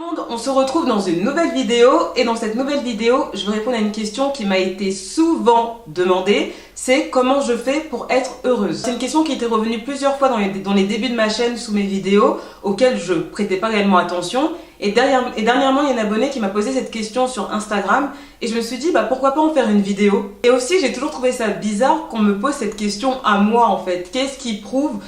monde, on se retrouve dans une nouvelle vidéo et dans cette nouvelle vidéo, je vais répondre à une question qui m'a été souvent demandée, c'est comment je fais pour être heureuse. C'est une question qui était revenue plusieurs fois dans les débuts de ma chaîne sous mes vidéos auxquelles je prêtais pas réellement attention et dernièrement il y a une abonnée qui m'a posé cette question sur Instagram et je me suis dit pourquoi pas en faire une vidéo. Et aussi j'ai toujours trouvé ça bizarre qu'on me pose cette question à moi en fait. Qu'est-ce qui prouve,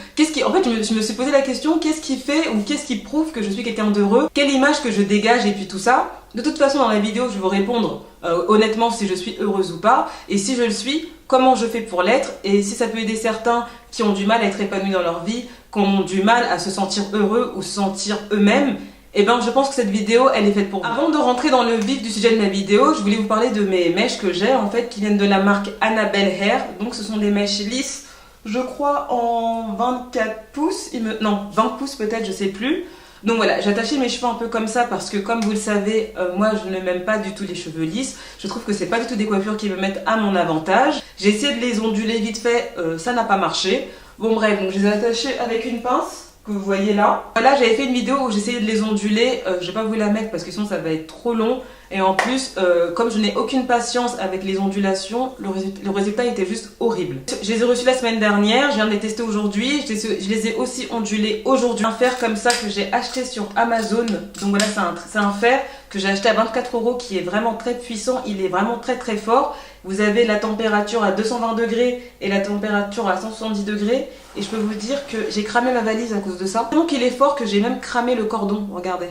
en fait je me suis posé la question, qu'est-ce qui fait ou qu'est-ce qui prouve que je suis quelqu'un d'heureux, quelle image que je dégage et puis tout ça. De toute façon dans la vidéo je vais vous répondre honnêtement si je suis heureuse ou pas et si je le suis, comment je fais pour l'être et si ça peut aider certains qui ont du mal à être épanouis dans leur vie, qui ont du mal à se sentir heureux ou se sentir eux-mêmes. Et je pense que cette vidéo elle est faite pour vous. Avant de rentrer dans le vif du sujet de ma vidéo, je voulais vous parler de mes mèches que j'ai en fait qui viennent de la marque Annabelle Hair. Donc ce sont des mèches lisses, je crois en 24 pouces, non 20 pouces peut-être, je sais plus. Donc voilà, j'ai attaché mes cheveux un peu comme ça parce que comme vous le savez, moi je ne m'aime pas du tout les cheveux lisses. Je trouve que c'est pas du tout des coiffures qui me mettent à mon avantage. J'ai essayé de les onduler vite fait, ça n'a pas marché. Bon bref, donc je les ai attachés avec une pince que vous voyez là. Là j'avais fait une vidéo où j'essayais de les onduler, je vais pas vous la mettre parce que sinon ça va être trop long. Et en plus, comme je n'ai aucune patience avec les ondulations, le résultat était juste horrible. Je les ai reçus la semaine dernière, je viens de les tester aujourd'hui, je les ai aussi ondulés aujourd'hui. Un fer comme ça que j'ai acheté sur Amazon, donc voilà c'est un fer que j'ai acheté à 24 € qui est vraiment très puissant, il est vraiment très très fort. Vous avez la température à 220 degrés et la température à 170 degrés. Et je peux vous dire que j'ai cramé ma valise à cause de ça. Donc il est fort que j'ai même cramé le cordon, regardez.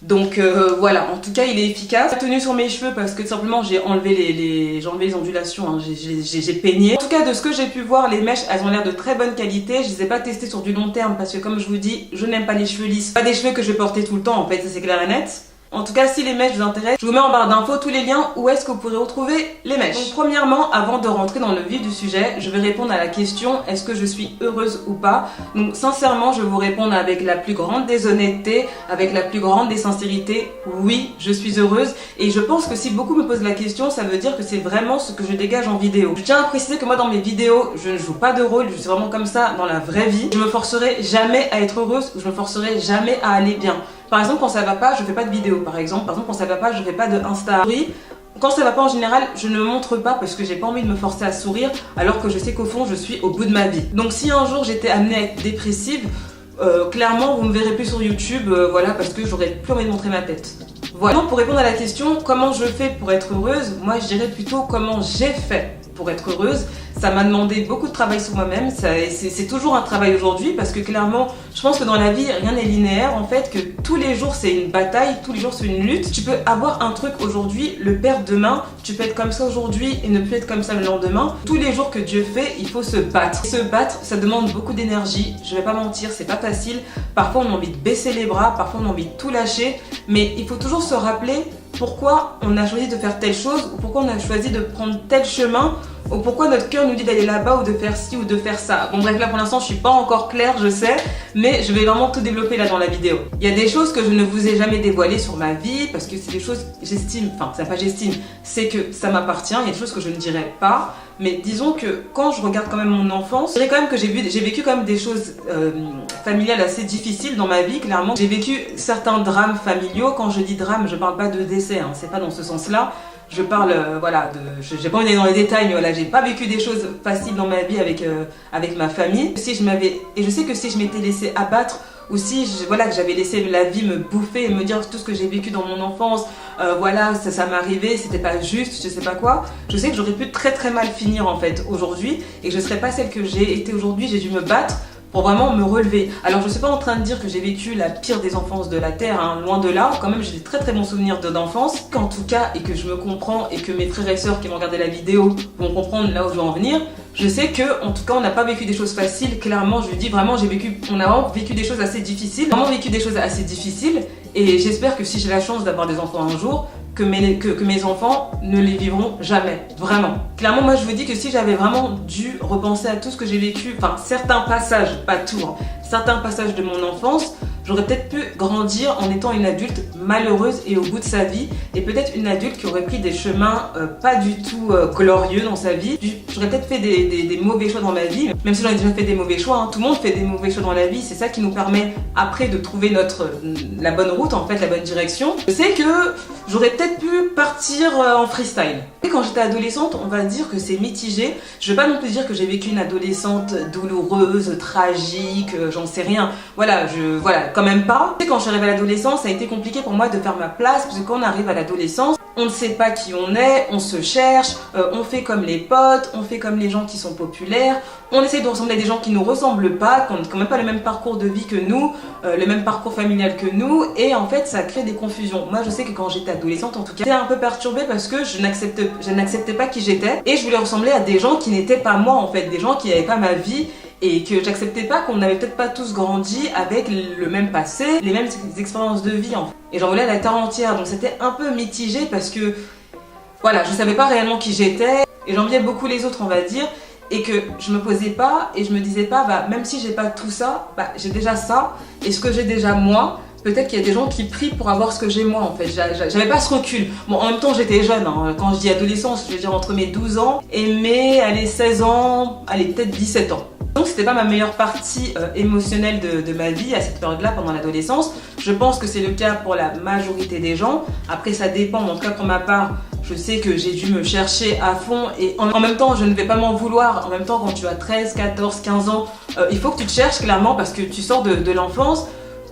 Donc voilà, en tout cas il est efficace. Tenu sur mes cheveux parce que tout simplement j'ai enlevé les ondulations, hein. J'ai peigné. En tout cas de ce que j'ai pu voir, les mèches elles ont l'air de très bonne qualité. Je les ai pas testées sur du long terme parce que comme je vous dis, je n'aime pas les cheveux lisses. Pas des cheveux que je vais porter tout le temps en fait, ça c'est clair et net. En tout cas, si les mèches vous intéressent, je vous mets en barre d'infos tous les liens où est-ce que vous pourrez retrouver les mèches. Donc premièrement, avant de rentrer dans le vif du sujet, je vais répondre à la question est-ce que je suis heureuse ou pas. Donc sincèrement, je vais vous répondre avec la plus grande des honnêtetés, avec la plus grande des sincérités. Oui, je suis heureuse et je pense que si beaucoup me posent la question, ça veut dire que c'est vraiment ce que je dégage en vidéo. Je tiens à préciser que moi dans mes vidéos, je ne joue pas de rôle, je suis vraiment comme ça dans la vraie vie. Je me forcerai jamais à être heureuse ou je me forcerai jamais à aller bien. Par exemple, quand ça va pas, je fais pas de vidéo. Par exemple, quand ça va pas, je fais pas de Insta Story. Quand ça va pas en général, je ne montre pas parce que j'ai pas envie de me forcer à sourire alors que je sais qu'au fond, je suis au bout de ma vie. Donc si un jour j'étais amenée à être dépressive, clairement vous me verrez plus sur YouTube, voilà, parce que j'aurais plus envie de montrer ma tête. Voilà. Donc pour répondre à la question, comment je fais pour être heureuse, moi je dirais plutôt comment j'ai fait pour être heureuse. Ça m'a demandé beaucoup de travail sur moi-même, c'est toujours un travail aujourd'hui parce que clairement, je pense que dans la vie, rien n'est linéaire en fait, que tous les jours c'est une bataille, tous les jours c'est une lutte. Tu peux avoir un truc aujourd'hui, le perdre demain, tu peux être comme ça aujourd'hui et ne plus être comme ça le lendemain. Tous les jours que Dieu fait, il faut se battre. Se battre, ça demande beaucoup d'énergie, je vais pas mentir, c'est pas facile. Parfois on a envie de baisser les bras, parfois on a envie de tout lâcher, mais il faut toujours se rappeler pourquoi on a choisi de faire telle chose ou pourquoi on a choisi de prendre tel chemin ou pourquoi notre cœur nous dit d'aller là-bas ou de faire ci ou de faire ça. Bon bref, là pour l'instant je suis pas encore claire, je sais, mais je vais vraiment tout développer là dans la vidéo. Il y a des choses que je ne vous ai jamais dévoilées sur ma vie parce que c'est des choses j'estime, enfin c'est pas j'estime, c'est que ça m'appartient, il y a des choses que je ne dirais pas. Mais disons que quand je regarde quand même mon enfance, je dirais quand même que j'ai vécu quand même des choses familiales assez difficiles dans ma vie, clairement. J'ai vécu certains drames familiaux. Quand je dis drame, je parle pas de décès, hein, c'est pas dans ce sens-là. Je parle, voilà, j'ai pas envie d'aller dans les détails, mais voilà, j'ai pas vécu des choses faciles dans ma vie avec ma famille. Et je sais que si je m'étais laissée abattre, ou si voilà, que j'avais laissé la vie me bouffer et me dire tout ce que j'ai vécu dans mon enfance, voilà, ça m'arrivait, c'était pas juste, je sais pas quoi, je sais que j'aurais pu très très mal finir en fait aujourd'hui et que je serais pas celle que j'ai été aujourd'hui, j'ai dû me battre pour vraiment me relever. Alors je suis pas en train de dire que j'ai vécu la pire des enfances de la terre, hein, loin de là, quand même j'ai des très très bons souvenirs d'enfance, qu'en tout cas, et que je me comprends et que mes frères et sœurs qui vont regarder la vidéo vont comprendre là où je veux en venir, je sais que en tout cas on n'a pas vécu des choses faciles, clairement je lui dis vraiment on a vraiment vécu des choses assez difficiles, et j'espère que si j'ai la chance d'avoir des enfants un jour, que mes enfants ne les vivront jamais, vraiment. Clairement, moi je vous dis que si j'avais vraiment dû repenser à tout ce que j'ai vécu, enfin certains passages, pas tout, hein, certains passages de mon enfance, j'aurais peut-être pu grandir en étant une adulte malheureuse et au bout de sa vie, et peut-être une adulte qui aurait pris des chemins pas du tout glorieux dans sa vie. J'aurais peut-être fait des mauvais choix dans ma vie, même si j'en ai déjà fait des mauvais choix, hein. Tout le monde fait des mauvais choix dans la vie, c'est ça qui nous permet après de trouver la bonne route, en fait, la bonne direction. Je sais que j'aurais peut-être pu partir en freestyle. Et quand j'étais adolescente, on va dire que c'est mitigé. Je vais pas non plus dire que j'ai vécu une adolescente douloureuse, tragique, j'en sais rien. Voilà, quand même pas. Et quand je suis arrivée à l'adolescence, ça a été compliqué pour moi de faire ma place, parce que quand on arrive à l'adolescence, on ne sait pas qui on est, on se cherche, on fait comme les potes, on fait comme les gens qui sont populaires, on essaie de ressembler à des gens qui nous ressemblent pas, qui n'ont même pas le même parcours de vie que nous, le même parcours familial que nous, et en fait ça crée des confusions. Moi je sais que quand j'étais adolescente en tout cas, j'étais un peu perturbée parce que je n'acceptais pas qui j'étais, et je voulais ressembler à des gens qui n'étaient pas moi en fait, des gens qui n'avaient pas ma vie, et que j'acceptais pas qu'on n'avait peut-être pas tous grandi avec le même passé, les mêmes expériences de vie en fait. Et j'en voulais la terre entière, donc c'était un peu mitigé parce que voilà, je savais pas réellement qui j'étais et j'enviais beaucoup les autres on va dire, et que je me posais pas et je me disais pas bah même si j'ai pas tout ça, bah j'ai déjà ça, et ce que j'ai déjà moi, peut-être qu'il y a des gens qui prient pour avoir ce que j'ai moi en fait. J'avais pas ce recul. Bon, en même temps j'étais jeune, hein. Quand je dis adolescence, je veux dire entre mes 12 ans et mes 16 ans, allez peut-être 17 ans. Donc c'était pas ma meilleure partie émotionnelle de ma vie à cette période-là pendant l'adolescence. Je pense que c'est le cas pour la majorité des gens. Après ça dépend, en tout cas pour ma part, je sais que j'ai dû me chercher à fond et en même temps je ne vais pas m'en vouloir. En même temps quand tu as 13, 14, 15 ans, il faut que tu te cherches clairement parce que tu sors de l'enfance.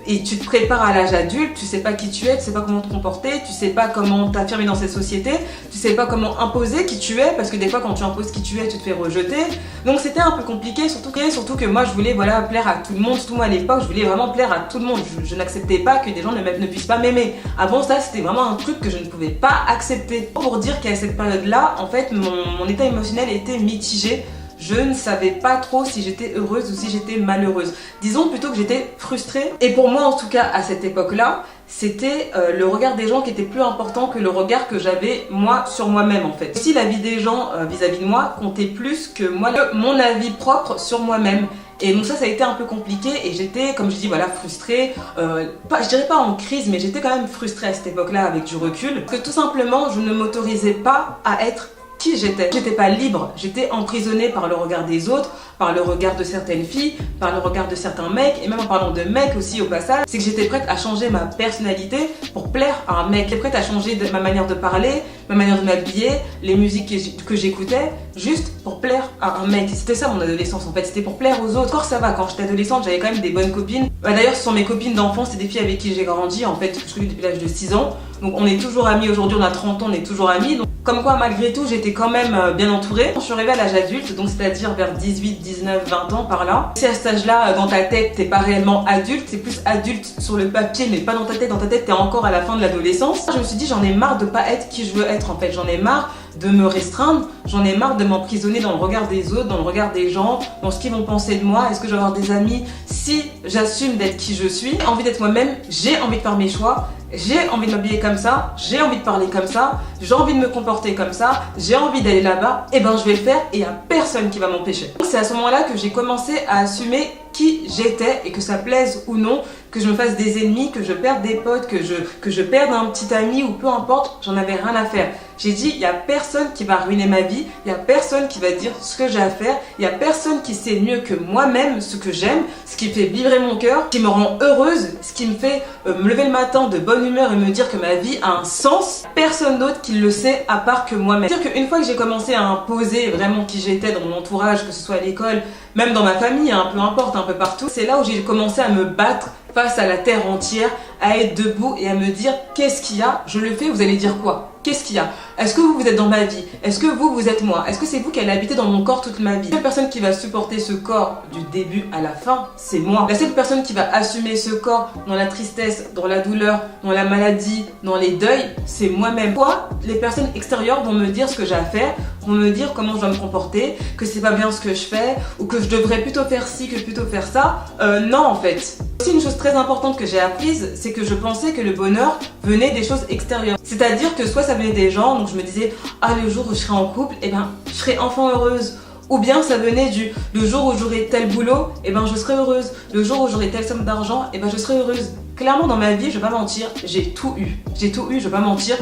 Et tu te prépares à l'âge adulte, tu sais pas qui tu es, tu sais pas comment te comporter, tu sais pas comment t'affirmer dans cette société, tu sais pas comment imposer qui tu es, parce que des fois quand tu imposes qui tu es, tu te fais rejeter. Donc c'était un peu compliqué, surtout que moi je voulais voilà, plaire à tout le monde, surtout moi à l'époque, je voulais vraiment plaire à tout le monde. Je n'acceptais pas que des gens ne puissent pas m'aimer. Avant ça, c'était vraiment un truc que je ne pouvais pas accepter. Pour dire qu'à cette période-là, en fait, mon état émotionnel était mitigé. Je ne savais pas trop si j'étais heureuse ou si j'étais malheureuse. Disons plutôt que j'étais frustrée. Et pour moi, en tout cas, à cette époque-là, c'était le regard des gens qui était plus important que le regard que j'avais moi sur moi-même en fait. Si l'avis des gens vis-à-vis de moi comptait plus que moi, mon avis propre sur moi-même. Et donc ça a été un peu compliqué et j'étais, comme je dis, voilà, frustrée, je dirais pas en crise, mais j'étais quand même frustrée à cette époque-là avec du recul. Parce que tout simplement, je ne m'autorisais pas à être qui j'étais. J'étais pas libre, j'étais emprisonnée par le regard des autres, par le regard de certaines filles, par le regard de certains mecs, et même en parlant de mecs aussi au passage, c'est que j'étais prête à changer ma personnalité pour plaire à un mec. J'étais prête à changer ma manière de parler, ma manière de m'habiller, les musiques que j'écoutais, juste pour plaire à un mec. C'était ça mon adolescence en fait, c'était pour plaire aux autres. Encore ça va, quand j'étais adolescente, j'avais quand même des bonnes copines. D'ailleurs, ce sont mes copines d'enfance, c'est des filles avec qui j'ai grandi en fait, que je connais depuis l'âge de 6 ans. Donc on est toujours amis aujourd'hui, on a 30 ans, on est toujours amis. Donc comme quoi malgré tout, j'étais quand même bien entourée. Quand je suis arrivée à l'âge adulte, donc c'est-à-dire vers 18, 19, 20 ans par là. Si à cet âge-là, dans ta tête, t'es pas réellement adulte, t'es plus adulte sur le papier, mais pas dans ta tête. Dans ta tête, t'es encore à la fin de l'adolescence. Je me suis dit, j'en ai marre de pas être qui je veux être en fait. J'en ai marre de me restreindre, j'en ai marre de m'emprisonner dans le regard des autres, dans le regard des gens, dans ce qu'ils vont penser de moi. Est-ce que je vais avoir des amis si j'assume d'être qui je suis? J'ai envie d'être moi-même, j'ai envie de faire mes choix, j'ai envie de m'habiller comme ça, j'ai envie de parler comme ça, j'ai envie de me comporter comme ça, j'ai envie d'aller là-bas, et ben je vais le faire et il n'y a personne qui va m'empêcher. C'est à ce moment-là que j'ai commencé à assumer qui j'étais et que ça plaise ou non, que je me fasse des ennemis, que je perde des potes, que je perde un petit ami ou peu importe, j'en avais rien à faire. J'ai dit, il n'y a personne qui va ruiner ma vie, il n'y a personne qui va dire ce que j'ai à faire, il n'y a personne qui sait mieux que moi-même ce que j'aime, ce qui fait vibrer mon cœur, ce qui me rend heureuse, ce qui me fait me lever le matin de bonne humeur et me dire que ma vie a un sens. Personne d'autre qui le sait à part que moi-même. C'est-à-dire qu'une fois que j'ai commencé à imposer vraiment qui j'étais dans mon entourage, que ce soit à l'école, même dans ma famille, hein, peu importe, un peu partout, c'est là où j'ai commencé à me battre face à la terre entière, à être debout et à me dire qu'est-ce qu'il y a, je le fais, vous allez dire quoi? Qu'est-ce qu'il y a? Est-ce que vous êtes dans ma vie? Est-ce que vous êtes moi? Est-ce que c'est vous qui allez habiter dans mon corps toute ma vie? La seule personne qui va supporter ce corps du début à la fin, c'est moi. La seule personne qui va assumer ce corps dans la tristesse, dans la douleur, dans la maladie, dans les deuils, c'est moi-même. Pourquoi les personnes extérieures vont me dire ce que j'ai à faire, vont me dire comment je dois me comporter, que c'est pas bien ce que je fais, ou que je devrais plutôt faire ci que plutôt faire ça? Non en fait. Aussi une chose très importante que j'ai apprise, c'est que je pensais que le bonheur venait des choses extérieures. C'est-à-dire que soit ça venait des gens, donc je me disais, ah le jour où je serai en couple, eh ben je serai enfin heureuse. Ou bien ça venait du le jour où j'aurai tel boulot, et ben je serai heureuse. Le jour où j'aurai telle somme d'argent, et ben je serai heureuse. Clairement dans ma vie, je vais pas mentir, j'ai tout eu. J'ai tout eu, je vais pas mentir.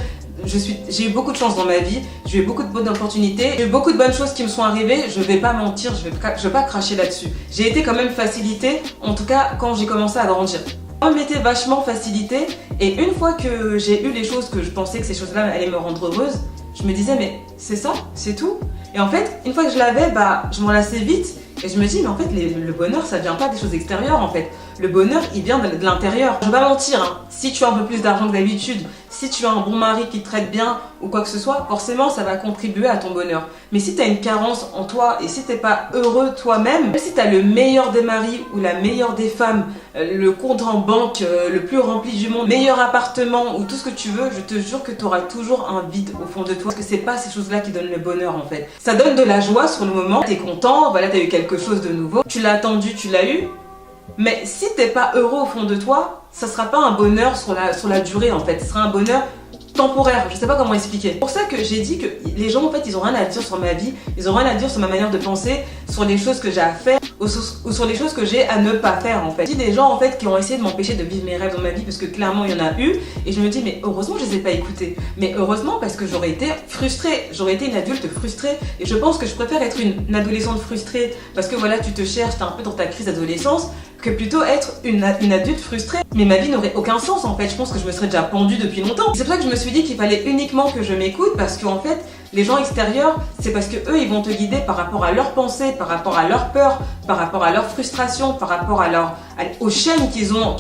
J'ai eu beaucoup de chance dans ma vie, j'ai eu beaucoup de bonnes opportunités, j'ai eu beaucoup de bonnes choses qui me sont arrivées, je vais pas mentir, je vais pas cracher là-dessus. J'ai été quand même facilitée, en tout cas quand j'ai commencé à grandir. On m'était vachement facilitée et une fois que j'ai eu les choses que je pensais que ces choses-là allaient me rendre heureuse, je me disais mais c'est ça, c'est tout. Et en fait, une fois que je l'avais, je m'en lassais vite et je me dis mais en fait le bonheur ça vient pas des choses extérieures en fait. Le bonheur il vient de l'intérieur. Je vais pas mentir, hein. Si tu as un peu plus d'argent que d'habitude, si tu as un bon mari qui te traite bien ou quoi que ce soit, forcément ça va contribuer à ton bonheur. Mais si tu as une carence en toi et si t'es pas heureux toi-même, même si tu as le meilleur des maris ou la meilleure des femmes, le compte en banque le plus rempli du monde, meilleur appartement ou tout ce que tu veux, je te jure que tu auras toujours un vide au fond de toi. Parce que c'est pas ces choses-là qui donnent le bonheur en fait. Ça donne de la joie sur le moment, t'es content, voilà, t'as eu quelque chose de nouveau, tu l'as attendu, tu l'as eu. Mais si t'es pas heureux au fond de toi, ça sera pas un bonheur sur la durée en fait, ce sera un bonheur temporaire, je sais pas comment expliquer. C'est pour ça que j'ai dit que les gens en fait ils ont rien à dire sur ma vie, ils ont rien à dire sur ma manière de penser, sur les choses que j'ai à faire ou sur les choses que j'ai à ne pas faire en fait. Je dis des gens en fait qui ont essayé de m'empêcher de vivre mes rêves dans ma vie parce que clairement il y en a eu et je me dis mais heureusement je les ai pas écoutés. Mais heureusement parce que j'aurais été frustrée, j'aurais été une adulte frustrée et je pense que je préfère être une adolescente frustrée parce que voilà tu te cherches, t'es un peu dans ta crise d'adolescence que plutôt être une adulte frustrée. Mais ma vie n'aurait aucun sens en fait, je pense que je me serais déjà pendue depuis longtemps. C'est pour ça que je me suis dit qu'il fallait uniquement que je m'écoute parce qu'en fait les gens extérieurs c'est parce que eux ils vont te guider par rapport à leurs pensées, par rapport à leurs peurs, par rapport à leurs frustrations, par rapport aux chaînes qu'ils ont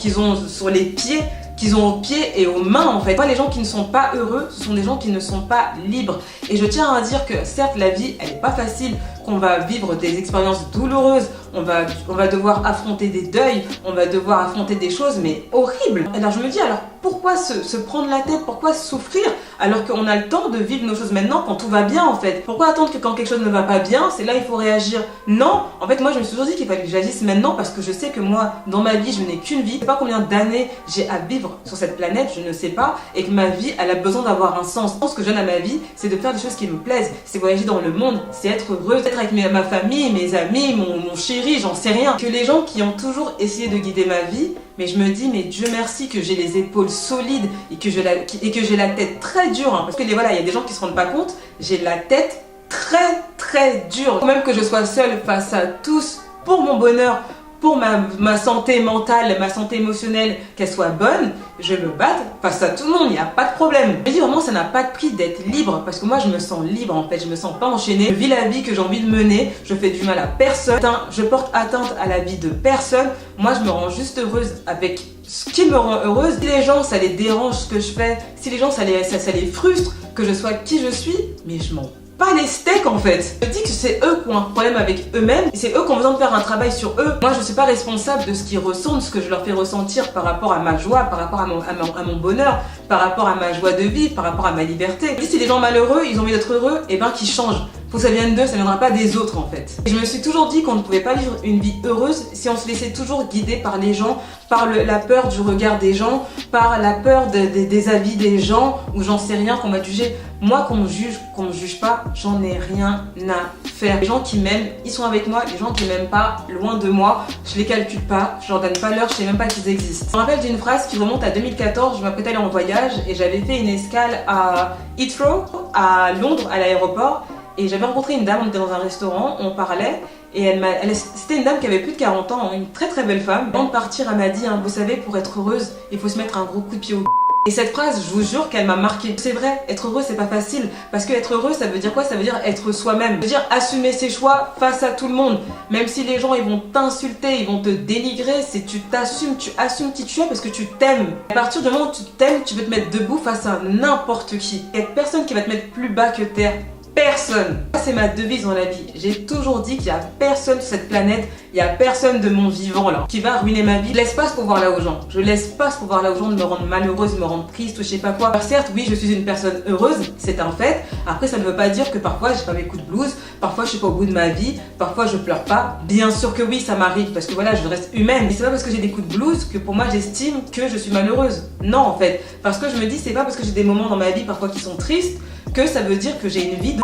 sur les pieds, qu'ils ont aux pieds et aux mains en fait. Moi les gens qui ne sont pas heureux ce sont des gens qui ne sont pas libres et je tiens à dire que certes la vie elle est pas facile, qu'on va vivre des expériences douloureuses, on va devoir affronter des deuils, on va devoir affronter des choses mais horribles. Alors je me dis alors pourquoi se prendre la tête, pourquoi souffrir alors qu'on a le temps de vivre nos choses maintenant quand tout va bien en fait. Pourquoi attendre que quand quelque chose ne va pas bien, c'est là il faut réagir? Non, en fait moi je me suis toujours dit qu'il fallait que j'agisse maintenant parce que je sais que moi dans ma vie je n'ai qu'une vie, je sais pas combien d'années j'ai à vivre sur cette planète, je ne sais pas, et que ma vie elle a besoin d'avoir un sens. Ce que je donne à ma vie c'est de faire des choses qui me plaisent, c'est voyager dans le monde, c'est être heureuse, être avec ma famille, mes amis, mon chéri, j'en sais rien. Que les gens qui ont toujours essayé de guider ma vie, mais je me dis mais Dieu merci que j'ai les épaules solides et que j'ai la tête très dure hein, parce que voilà, il y a des gens qui se rendent pas compte, j'ai la tête très dure. Même que je sois seule face à tous pour mon bonheur, pour ma santé mentale, ma santé émotionnelle, qu'elle soit bonne, je me batte face à tout le monde, il n'y a pas de problème. Je dis vraiment ça n'a pas de prix d'être libre parce que moi je me sens libre en fait, je me sens pas enchaînée, je vis la vie que j'ai envie de mener, je fais du mal à personne, je porte atteinte à la vie de personne, moi je me rends juste heureuse avec ce qui me rend heureuse. Si les gens ça les dérange ce que je fais, si les gens ça les frustre que je sois qui je suis, mais je m'en pas les steaks en fait. Je dis que c'est eux qui ont un problème avec eux-mêmes, c'est eux qui ont besoin de faire un travail sur eux. Moi je suis pas responsable de ce qu'ils ressentent, ce que je leur fais ressentir par rapport à ma joie, par rapport à mon bonheur, par rapport à ma joie de vivre, par rapport à ma liberté. Je dis si les gens malheureux, ils ont envie d'être heureux, et ben qu'ils changent. Faut que ça vienne d'eux, ça viendra pas des autres en fait. Et je me suis toujours dit qu'on ne pouvait pas vivre une vie heureuse si on se laissait toujours guider par les gens, par la peur du regard des gens, par la peur des avis des gens, ou j'en sais rien, qu'on va juger. Moi qu'on me juge pas, j'en ai rien à faire. Les gens qui m'aiment, ils sont avec moi, les gens qui m'aiment pas, loin de moi, je les calcule pas, je leur donne pas l'heure, je sais même pas qu'ils existent. Je me rappelle d'une phrase qui remonte à 2014, je m'apprêtais à aller en voyage et j'avais fait une escale à Heathrow, à Londres, à l'aéroport. Et j'avais rencontré une dame, on était dans un restaurant, on parlait, et c'était une dame qui avait plus de 40 ans, une très belle femme. Avant de partir, elle m'a dit, hein, vous savez, pour être heureuse, il faut se mettre un gros coup de pied au Et cette phrase, je vous jure qu'elle m'a marquée. C'est vrai, être heureux, c'est pas facile. Parce que être heureux, ça veut dire quoi? Ça veut dire être soi-même. Ça veut dire assumer ses choix face à tout le monde. Même si les gens, ils vont t'insulter, ils vont te dénigrer, c'est tu assumes qui tu es parce que tu t'aimes. À partir du moment où tu t'aimes, tu peux te mettre debout face à n'importe qui. Il y a personne qui va te mettre plus bas que terre. Personne. C'est ma devise dans la vie. J'ai toujours dit qu'il n'y a personne sur cette planète, il n'y a personne de mon vivant là qui va ruiner ma vie. Je laisse pas ce pouvoir là aux gens. Je laisse pas ce pouvoir là aux gens de me rendre malheureuse, de me rendre triste ou je sais pas quoi. Alors, certes, oui, je suis une personne heureuse, c'est un fait. Après, ça ne veut pas dire que parfois j'ai pas mes coups de blues, parfois je suis pas au bout de ma vie, parfois je pleure pas. Bien sûr que oui, ça m'arrive parce que voilà, je reste humaine. Mais c'est pas parce que j'ai des coups de blues que pour moi j'estime que je suis malheureuse. Non, en fait. Parce que je me dis, c'est pas parce que j'ai des moments dans ma vie parfois qui sont tristes que ça veut dire que j'ai une vie de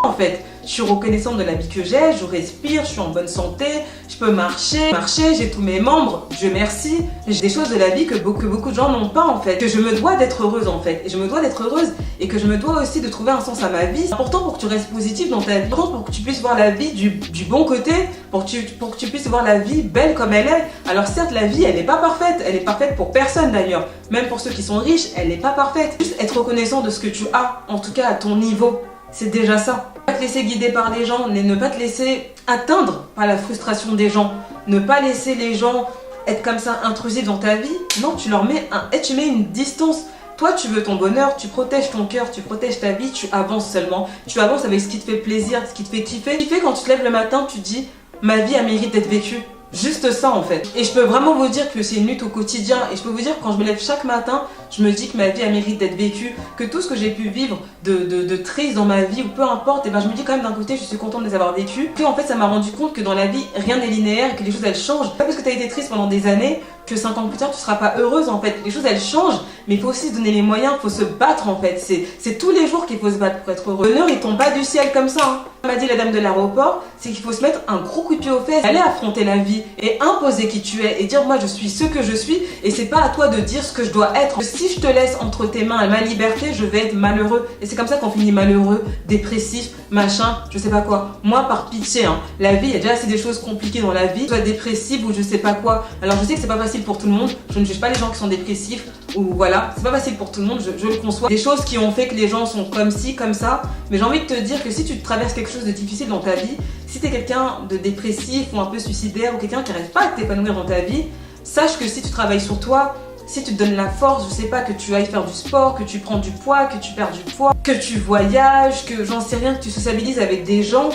En fait, je suis reconnaissante de la vie que j'ai, je respire, je suis en bonne santé, je peux marcher, j'ai tous mes membres, Dieu merci. J'ai des choses de la vie que beaucoup de gens n'ont pas en fait, que je me dois d'être heureuse en fait, et je me dois d'être heureuse et que je me dois aussi de trouver un sens à ma vie. C'est important pour que tu restes positif dans ta vie, c'est important pour que tu puisses voir la vie du bon côté, pour que tu puisses voir la vie belle comme elle est. Alors certes, la vie elle n'est pas parfaite, elle est parfaite pour personne d'ailleurs, même pour ceux qui sont riches, elle n'est pas parfaite. Juste être reconnaissant de ce que tu as, en tout cas à ton niveau. C'est déjà ça. Ne pas te laisser guider par les gens, ne pas te laisser atteindre par la frustration des gens. Ne pas laisser les gens être comme ça intrusifs dans ta vie. Non, tu leur mets tu mets une distance. Toi, tu veux ton bonheur, tu protèges ton cœur, tu protèges ta vie, tu avances seulement. Tu avances avec ce qui te fait plaisir, ce qui te fait kiffer. Quand tu te lèves le matin, tu te dis, ma vie a mérite d'être vécue. Juste ça en fait. Et je peux vraiment vous dire que c'est une lutte au quotidien. Et je peux vous dire que quand je me lève chaque matin, je me dis que ma vie a mérite d'être vécue. Que tout ce que j'ai pu vivre de triste dans ma vie, ou peu importe, et ben je me dis quand même d'un côté, je suis contente de les avoir vécues. Puis en fait, ça m'a rendu compte que dans la vie, rien n'est linéaire, que les choses elles changent. Pas parce que tu as été triste pendant des années que 5 ans plus tard, tu seras pas heureuse en fait. Les choses elles changent, mais il faut aussi se donner les moyens, il faut se battre en fait. C'est tous les jours qu'il faut se battre pour être heureux. Le bonheur, il tombe pas du ciel comme ça. Hein. M'a dit la dame de l'aéroport, c'est qu'il faut se mettre un gros coup de pied aux fesses, aller affronter la vie et imposer qui tu es et dire moi je suis ce que je suis et c'est pas à toi de dire ce que je dois être. Si je te laisse entre tes mains ma liberté, je vais être malheureux et c'est comme ça qu'on finit malheureux, dépressif, machin, je sais pas quoi. Moi par pitié, hein, la vie, il y a déjà assez des choses compliquées dans la vie, soit dépressif ou je sais pas quoi. Alors je sais que c'est pas facile pour tout le monde, je ne juge pas les gens qui sont dépressifs ou voilà, c'est pas facile pour tout le monde, je le conçois. Des choses qui ont fait que les gens sont comme ci, comme ça, mais j'ai envie de te dire que si tu traverses quelque chose de difficile dans ta vie, si t'es quelqu'un de dépressif ou un peu suicidaire ou quelqu'un qui n'arrive pas à t'épanouir dans ta vie, sache que si tu travailles sur toi, si tu te donnes la force, je sais pas, que tu ailles faire du sport, que tu prends du poids, que tu perds du poids, que tu voyages, que j'en sais rien, que tu sociabilises avec des gens,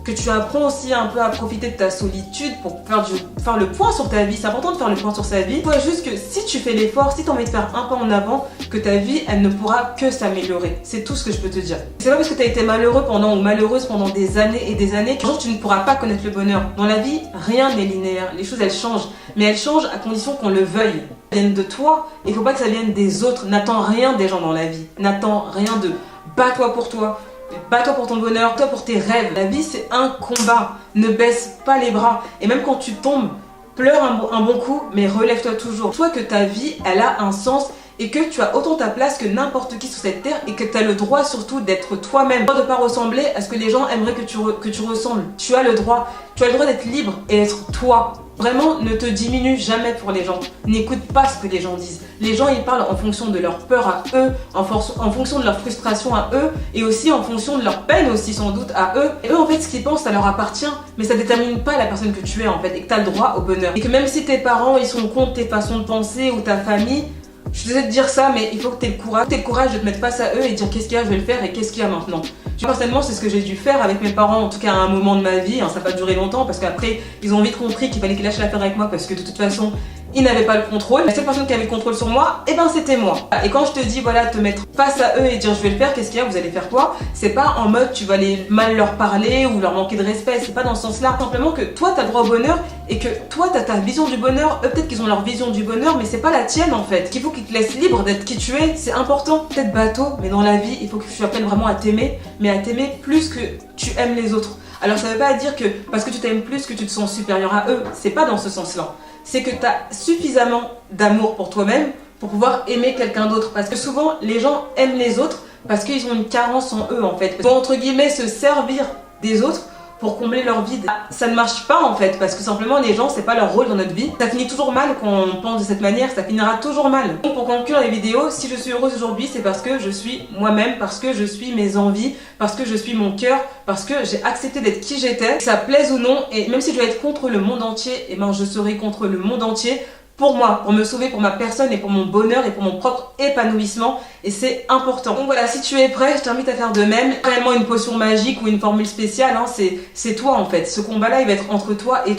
que tu apprends aussi un peu à profiter de ta solitude pour faire le point sur ta vie. C'est important de faire le point sur sa vie. Il faut juste que si tu fais l'effort, si tu as envie de faire un pas en avant, que ta vie, elle ne pourra que s'améliorer. C'est tout ce que je peux te dire. C'est pas parce que tu as été malheureux ou malheureuse pendant des années et des années qu'un jour tu ne pourras pas connaître le bonheur. Dans la vie, rien n'est linéaire. Les choses, elles changent. Mais elles changent à condition qu'on le veuille. Ça vienne de toi. Il faut pas que ça vienne des autres. N'attends rien des gens dans la vie. N'attends rien d'eux. Bats-toi pour toi. Bats-toi pour ton bonheur, toi pour tes rêves. La vie c'est un combat, ne baisse pas les bras. Et même quand tu tombes, pleure un bon coup, mais relève-toi toujours. Sois que ta vie, elle a un sens et que tu as autant ta place que n'importe qui sur cette terre et que tu as le droit surtout d'être toi-même. De ne pas ressembler à ce que les gens aimeraient que tu ressembles. Tu as le droit d'être libre et être toi. Vraiment, ne te diminue jamais pour les gens. N'écoute pas ce que les gens disent. Les gens, ils parlent en fonction de leur peur à eux, en fonction de leur frustration à eux, et aussi en fonction de leur peine aussi sans doute à eux. Et eux, en fait, ce qu'ils pensent, ça leur appartient, mais ça détermine pas la personne que tu es en fait, et que tu as le droit au bonheur. Et que même si tes parents, ils sont contre tes façons de penser ou ta famille, je suis désolée de dire ça, mais il faut que tu aies le courage de te mettre face à eux et dire qu'est-ce qu'il y a, je vais le faire et qu'est-ce qu'il y a maintenant. Personnellement, c'est ce que j'ai dû faire avec mes parents, en tout cas à un moment de ma vie. Ça n'a pas duré longtemps parce qu'après, ils ont vite compris qu'il fallait qu'ils lâchent l'affaire avec moi parce que de toute façon, ils n'avaient pas le contrôle. La seule personne qui avait le contrôle sur moi, eh ben c'était moi. Et quand je te dis voilà, te mettre face à eux et dire je vais le faire, qu'est-ce qu'il y a, vous allez faire quoi? C'est pas en mode tu vas aller mal leur parler ou leur manquer de respect, c'est pas dans ce sens-là. Simplement que toi t'as droit au bonheur et que toi t'as ta vision du bonheur. Eux peut-être qu'ils ont leur vision du bonheur, mais c'est pas la tienne en fait. Qu'il faut qu'ils te laissent libre d'être qui tu es, c'est important. Peut-être bateau, mais dans la vie, il faut que tu apprennes vraiment à t'aimer, mais à t'aimer plus que tu aimes les autres. Alors ça veut pas dire que parce que tu t'aimes plus que tu te sens supérieur à eux, c'est pas dans ce sens-là. C'est que tu as suffisamment d'amour pour toi-même pour pouvoir aimer quelqu'un d'autre. Parce que souvent, les gens aiment les autres parce qu'ils ont une carence en eux en fait. Ils vont entre guillemets se servir des autres pour combler leur vide. Ça ne marche pas en fait parce que simplement les gens, c'est pas leur rôle dans notre vie. Ça finit toujours mal quand on pense de cette manière, ça finira toujours mal. Donc pour conclure les vidéos, si je suis heureuse aujourd'hui, c'est parce que je suis moi-même, parce que je suis mes envies, parce que je suis mon cœur, parce que j'ai accepté d'être qui j'étais, que ça plaise ou non, et même si je dois être contre le monde entier, et ben je serai contre le monde entier pour moi, pour me sauver, pour ma personne et pour mon bonheur et pour mon propre épanouissement, et c'est important. Donc voilà, si tu es prêt, je t'invite à faire de même. Réellement une potion magique ou une formule spéciale, hein, c'est toi en fait. Ce combat-là, il va être entre toi, et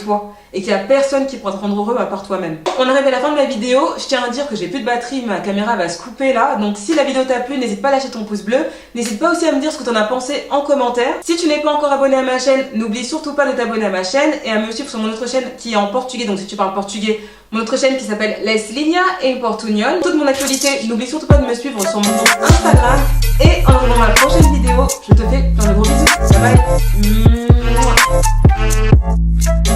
qu'il n'y a personne qui pourra te rendre heureux à part toi-même. On arrive à la fin de la vidéo, je tiens à dire que j'ai plus de batterie, ma caméra va se couper là, donc si la vidéo t'a plu, n'hésite pas à lâcher ton pouce bleu, n'hésite pas aussi à me dire ce que tu en as pensé en commentaire. Si tu n'es pas encore abonné à ma chaîne, n'oublie surtout pas de t'abonner à ma chaîne et à me suivre sur mon autre chaîne qui est en portugais, donc si tu parles portugais, mon autre chaîne chaîne qui s'appelle Leslinia et Portugnol. Toute mon actualité, n'oublie surtout pas de me suivre sur mon compte Instagram. Et en attendant ma prochaine vidéo, je te fais plein de gros bisous. Bye bye.